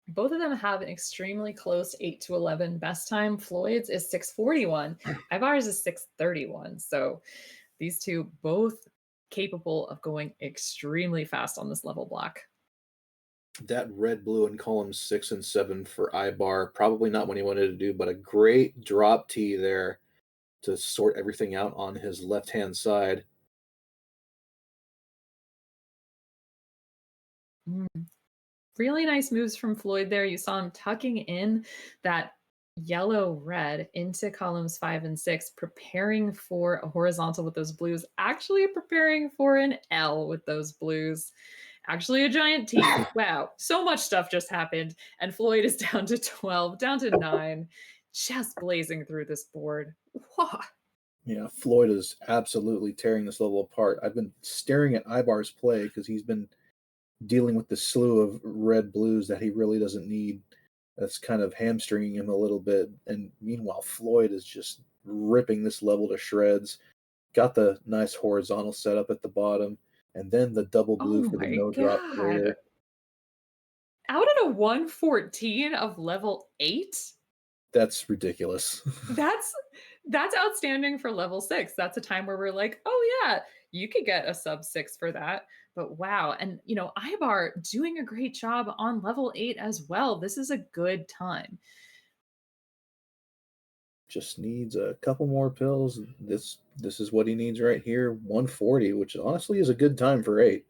Both of them have an extremely close 8 to 11 best time. Floyd's is 6:41. Ivar's is 6:31. So these two both capable of going extremely fast on this level block. That red blue in columns 6 and 7 for Ibar, probably not what he wanted to do, but a great drop tee there to sort everything out on his left hand side. Mm. Really nice moves from Floyd there. You saw him tucking in that yellow red into columns 5 and 6, preparing for a horizontal with those blues, actually preparing for an L with those blues. Actually, a giant T. Wow, so much stuff just happened. And Floyd is down to 12, down to 9, just blazing through this board. Whoa. Yeah, Floyd is absolutely tearing this level apart. I've been staring at Ibar's play because he's been dealing with the slew of red blues that he really doesn't need. That's kind of hamstringing him a little bit. And meanwhile, Floyd is just ripping this level to shreds. Got the nice horizontal setup at the bottom, and then the double blue Oh for the my no drop God. clear. Out at a 114 of level 8? That's ridiculous. That's that's outstanding for level 6. That's a time where we're like, "Oh yeah, you could get a sub 6 for that." But wow, and Ibar doing a great job on level 8 as well. This is a good time. Just needs a couple more pills. This is what he needs right here. 140, which honestly is a good time for 8.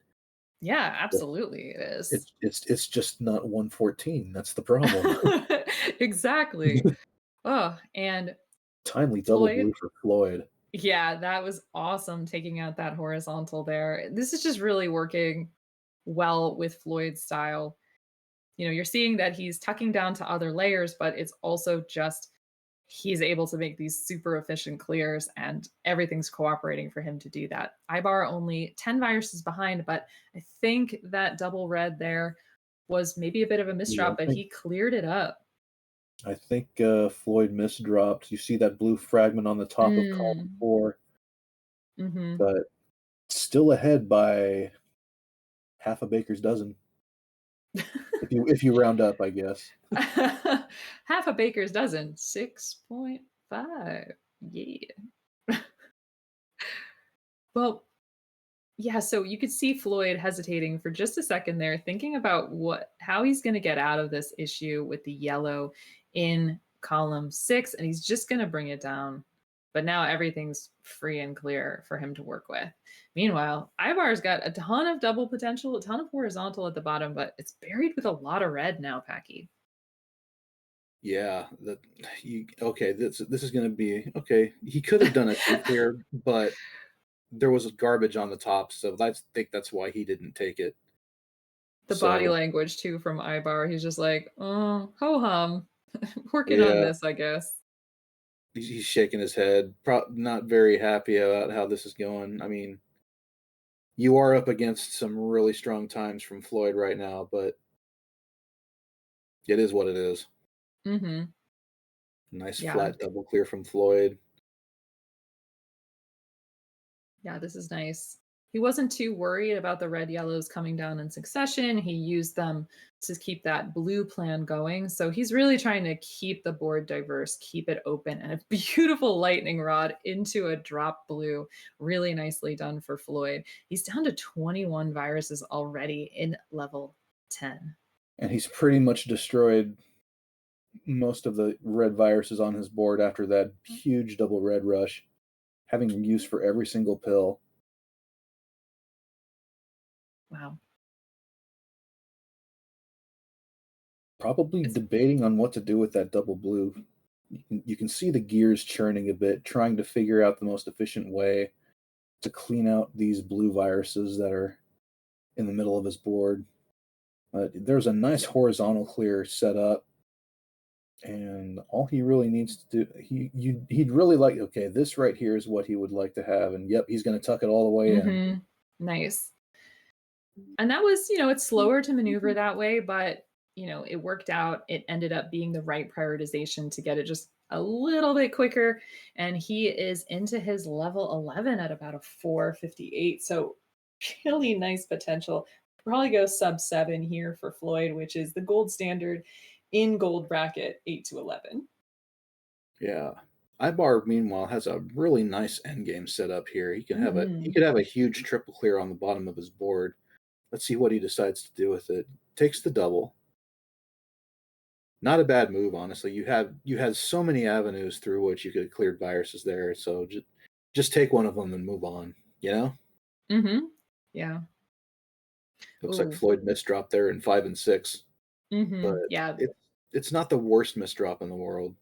Yeah, absolutely it is. It's just not 114. That's the problem. Exactly. Oh, and Timely double Floyd, blue for Floyd. yeah, that was awesome taking out that horizontal there. This is just really working well with Floyd's style. You're seeing that he's tucking down to other layers, but it's also just he's able to make these super efficient clears and everything's cooperating for him to do that. Ibar only 10 viruses behind, but I think that double red there was maybe a bit of a Yeah, misdrop, but he cleared it up. I think Floyd misdropped. You see that blue fragment on the top of column Mm. 4, Hmm. but still ahead by half a baker's dozen. If you round up, I guess. Half a baker's dozen, 6.5. Yeah. Well, yeah, so you could see Floyd hesitating for just a second there, thinking about how he's going to get out of this issue with the yellow in column 6, and he's just going to bring it down. But now everything's free and clear for him to work with. Meanwhile, Ivar's got a ton of double potential, a ton of horizontal at the bottom, but it's buried with a lot of red now, Packy. Yeah, that you okay. This is going to be okay. He could have done a two clear, but there was garbage on the top, so I think that's why he didn't take it. The body So language too from Ivar. He's just like, oh, ho hum, working on yeah, this, I guess. he's shaking his head, not very happy about how this is going. I mean, you are up against some really strong times from Floyd right now, but it is what it is. Mm-hmm. Nice Yeah. flat double clear from Floyd. Yeah, this is nice. He wasn't too worried about the red yellows coming down in succession. He used them to keep that blue plan going. So he's really trying to keep the board diverse, keep it open, and a beautiful lightning rod into a drop blue. Really nicely done for Floyd. He's down to 21 viruses already in level 10. And he's pretty much destroyed most of the red viruses on his board after that huge double red rush, having use for every single pill. Wow. Probably It's debating on what to do with that double blue. You can see the gears churning a bit, trying to figure out the most efficient way to clean out these blue viruses that are in the middle of his board. There's a nice horizontal clear set up, and all he really needs to do, he'd really like. Okay, this right here is what he would like to have, and yep, he's going to tuck it all the way in. nice. And that was, it's slower to maneuver that way, but it worked out. It ended up being the right prioritization to get it just a little bit quicker. And he is into his level 11 at about a 458. So really nice potential. Probably go sub 7 here for Floyd, which is the gold standard in gold bracket 8 to 11. Yeah. Ibar, meanwhile, has a really nice endgame set up here. He Mhm. could have a huge triple clear on the bottom of his board. Let's see what he decides to do with it. Takes the double. Not a bad move, honestly. You had so many avenues through which you could have cleared viruses there. So just take one of them and move on. You know, Mhm. Yeah. looks like Ooh. Floyd misdropped there in 5 and 6, but Mhm. Yeah. it it's not the worst misdrop in the world.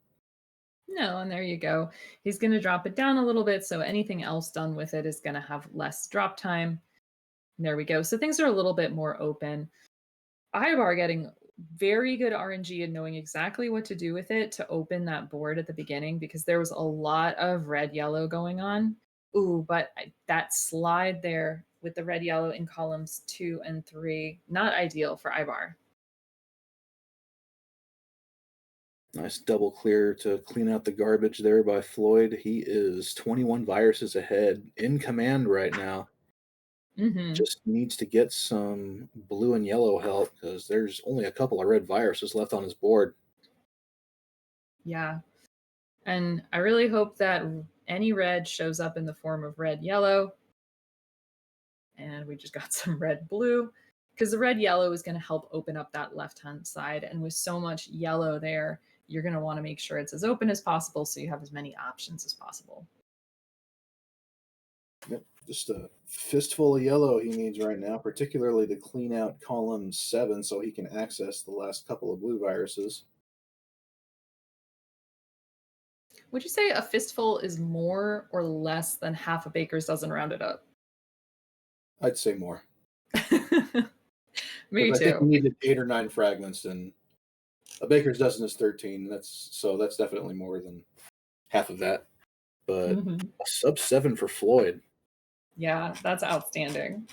No, and there you go. He's gonna drop it down a little bit, so anything else done with it is gonna have less drop time. There we go. So things are a little bit more open. Ivar getting very good RNG and knowing exactly what to do with it to open that board at the beginning because there was a lot of red yellow going on. Ooh, but that slide there with the red yellow in columns 2 and 3, not ideal for Ivar. Nice double clear to clean out the garbage there by Floyd. He is 21 viruses ahead, in command right now. Hmm. Just needs to get some blue and yellow help because there's only a couple of red viruses left on his board. Yeah. And I really hope that any red shows up in the form of red yellow. And we just got some red blue because the red yellow is going to help open up that left hand side. And with so much yellow there, you're going to want to make sure it's as open as possible so you have as many options as possible. Yep. Just a fistful of yellow he needs right now, particularly to clean out column 7 so he can access the last couple of blue viruses. Would you say a fistful is more or less than half a baker's dozen rounded up? I'd say more. Me Because I think he too. needed 8 or 9 fragments, and a baker's dozen is 13. That's definitely more than half of that. But Mhm. a sub 7 for Floyd. Yeah, that's outstanding.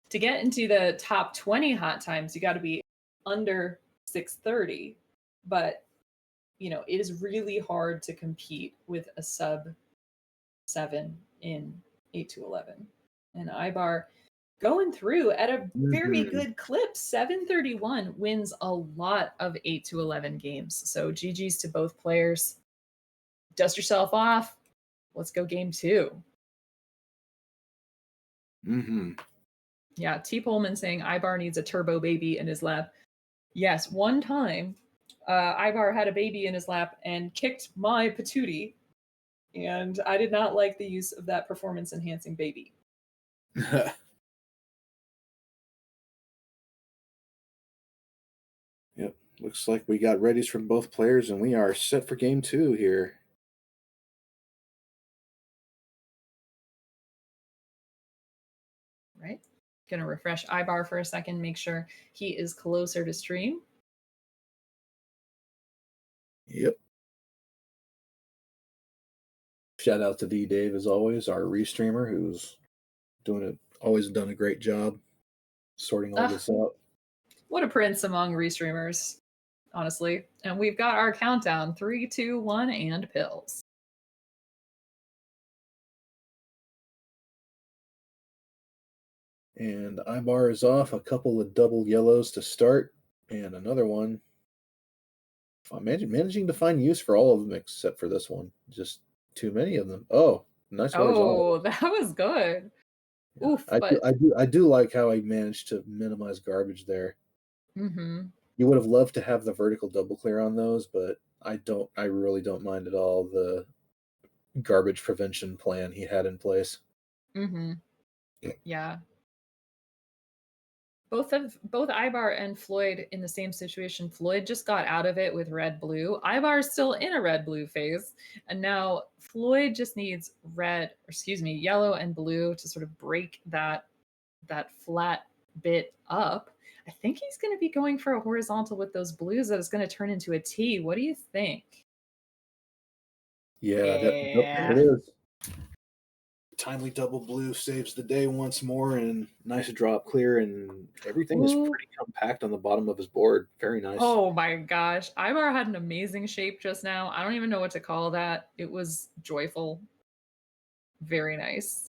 To get into the top 20 hot times, you got to be under 630. But, it is really hard to compete with a sub 7 in 8 to 11. And Ibar going through at a very Mm-hmm. good clip. 731 wins a lot of 8 to 11 games. So GG's to both players. Dust yourself off. Let's go game 2. Mm-hmm. Yeah, T. Pullman saying Ibar needs a turbo baby in his lap. Yes, one time Ivar had a baby in his lap and kicked my patootie, and I did not like the use of that performance enhancing baby. Yep. Looks like we got readies from both players, and we are set for game 2 here. Right? Gonna refresh Ibar for a second, make sure he is closer to stream. Yep. Shout out to D Dave as always, our restreamer, who's always done a great job sorting all Ugh, this out. what a prince among restreamers, honestly. And we've got our countdown 3, 2, 1, and pills. And Ibar is off, a couple of double yellows to start, and another one. Managing to find use for all of them except for this one. Just too many of them. Oh, nice horizontal. Oh, that was good. Yeah, Oof, but I do like how he managed to minimize garbage there. mhm. You would have loved to have the vertical double clear on those, but I really don't mind at all the garbage prevention plan he had in place. Mhm. Yeah. Both Ivar and Floyd in the same situation. Floyd just got out of it with red blue. Ivar's still in a red blue phase, and now Floyd just needs yellow and blue to sort of break that flat bit up. I think he's going to be going for a horizontal with those blues that is going to turn into a T. What do you think? Yeah, there it Yeah. is. Timely double blue saves the day once more, and nice drop clear, and everything is Ooh. pretty compact on the bottom of his board. Very nice. Oh my gosh. Ivar had an amazing shape just now. I don't even know what to call that. It was joyful. Very nice.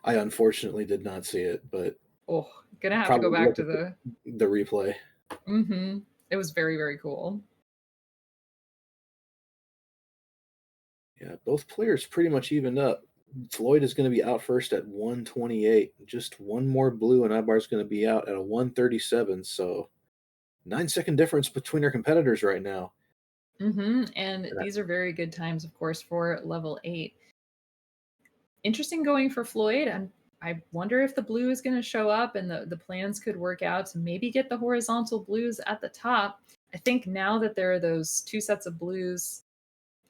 I unfortunately did not see it, but Oh, gonna have to go probably back look to at the the replay. It was very, very cool. Yeah, both players pretty much evened up. Floyd is going to be out first at 128. Just one more blue, and Ibar's going to be out at a 137. So 9 second difference between our competitors right now. And And these are very good times, of course, for level 8. Interesting going for Floyd. I wonder if the blue is going to show up and the plans could work out to maybe get the horizontal blues at the top. I think now that there are those two sets of blues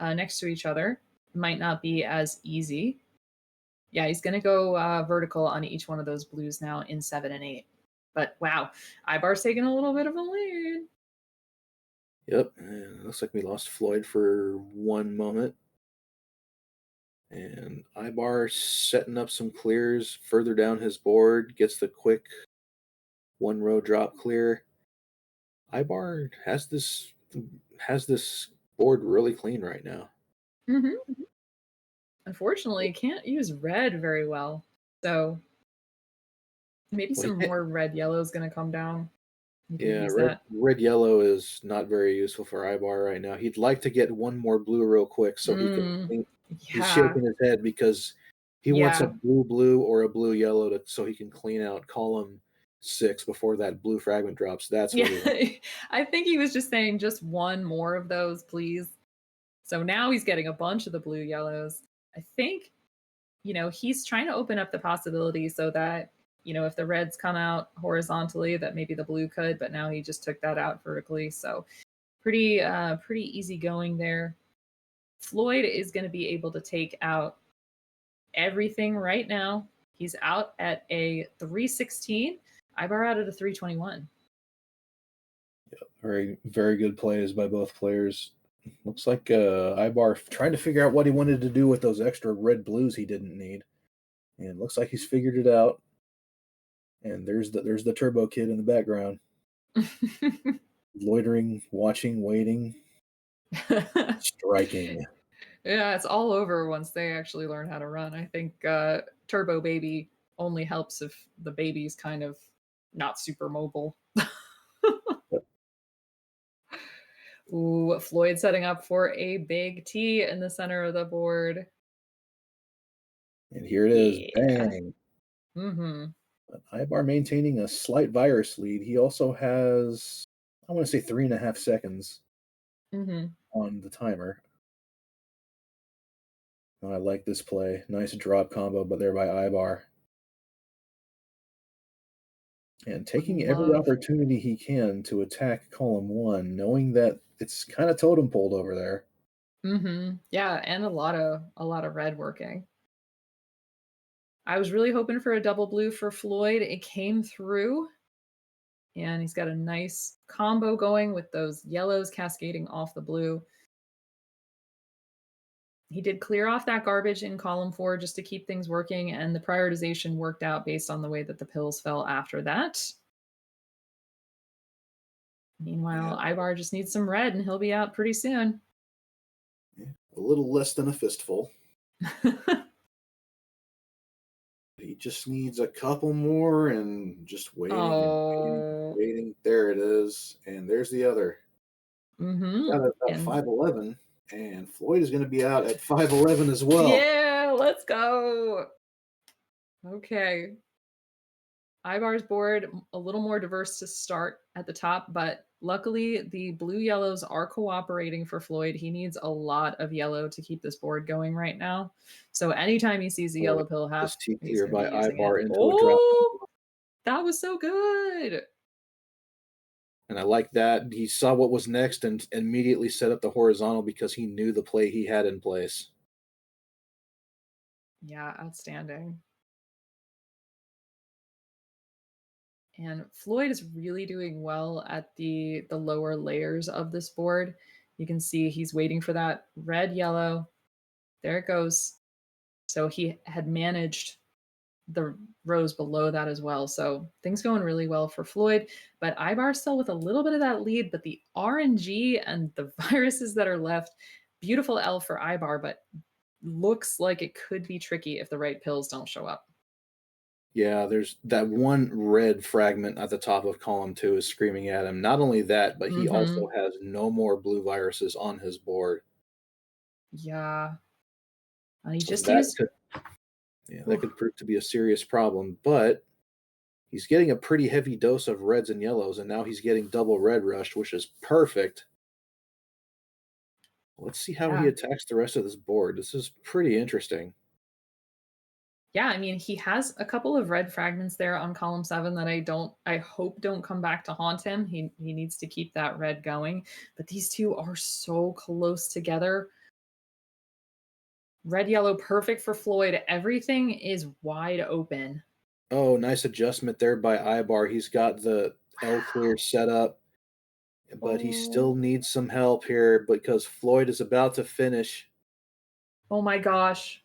next to each other, it might not be as easy. Yeah, he's going to go vertical on each one of those blues now in 7 and 8. But wow, Ibar's taking a little bit of a lead. yep, and it looks like we lost Floyd for one moment. And Ibar setting up some clears further down his board, gets the quick one row drop clear. Ibar has this board really clean right now. hmm Unfortunately, can't use red very well. So maybe Well, he some can't, more red yellow is going to come down. You could yeah, use red that. red yellow is not very useful for Ibar right now. He'd like to get one more blue real quick so he can. Mm, He's yeah, shaking his head because he wants a yeah. blue blue or a blue yellow so he can clean out column 6 before that blue fragment drops. That's Yeah, what he wants. I think he was just saying just one more of those, please. So now he's getting a bunch of the blue yellows. I think, he's trying to open up the possibility so that, if the reds come out horizontally, that maybe the blue could, but now he just took that out vertically. So pretty easy going there. Floyd is going to be able to take out everything right now. He's out at a 316. Ibar out at a 321. Very, very good plays by both players. Looks like Ibar trying to figure out what he wanted to do with those extra red blues he didn't need, and looks like he's figured it out. And there's the Turbo Kid in the background, loitering, watching, waiting, striking. Yeah, it's all over once they actually learn how to run. I think Turbo Baby only helps if the baby's kind of not super mobile. Ooh, Floyd setting up for a big T in the center of the board. And here it is, Yeah. bang. Mm-hmm. But Ibar maintaining a slight virus lead. He also has, I want to say, 3.5 seconds Mm-hmm. on the timer. Oh, I like this play. Nice drop combo, but there by Ibar. And Would taking every love. opportunity he can to attack column 1, knowing that it's kind of totem poled over there. Mm-hmm. Yeah, and a lot of red working. I was really hoping for a double blue for Floyd. It came through, and he's got a nice combo going with those yellows cascading off the blue. He did clear off that garbage in column 4 just to keep things working, and the prioritization worked out based on the way that the pills fell after that. Yeah, Meanwhile, Ibar just needs some red and he'll be out pretty soon. yeah. A little less than a fistful. He just needs a couple more and just waiting and waiting and Oh. waiting. There it is. And there's the other. He's Mm-hmm. out at about And 5'11, and Floyd is going to be out at 5'11 as well. yeah, let's go. Okay. Ibar's board a little more diverse to start at the top, but luckily the blue yellows are cooperating for Floyd. He needs a lot of yellow to keep this board going right now. So anytime he sees a Boy, yellow pill this half, T he's clear going to be by using it. Ibar into a drop. Oh, that was so good. And I like that. He saw what was next and immediately set up the horizontal because he knew the play he had in place. Yeah, outstanding. And Floyd is really doing well at the lower layers of this board. You can see he's waiting for that red yellow. There it goes. So he had managed the rows below that as well. So things going really well for Floyd, but Ibar still with a little bit of that lead, but the RNG and the viruses that are left, beautiful L for Ibar, but looks like it could be tricky if the right pills don't show up. Yeah, there's that one red fragment at the top of column 2 is screaming at him. Not only that, but he also Mhm. has no more blue viruses on his board. Yeah. He So just used that oof. could prove to be a serious problem, but he's getting a pretty heavy dose of reds and yellows, and now he's getting double red rushed, which is perfect. Let's see how he Yeah. attacks the rest of this board. This is pretty interesting. Yeah, I mean, he has a couple of red fragments there on column 7 that I hope don't come back to haunt him. He needs to keep that red going, but these 2 are so close together. Red, yellow, perfect for Floyd. Everything is wide open. Oh, nice adjustment there by Ibar. He's got the L clear Wow. set up, but he still Oh. needs some help here because Floyd is about to finish. Oh my gosh.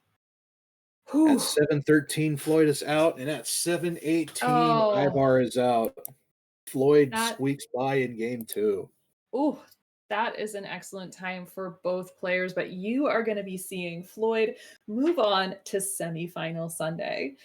At Whew. 7:13, Floyd is out, and at 7:18, Oh, Ibar is out. Floyd that squeaks by in game 2. ooh, that is an excellent time for both players, but you are gonna be seeing Floyd move on to semifinal Sunday.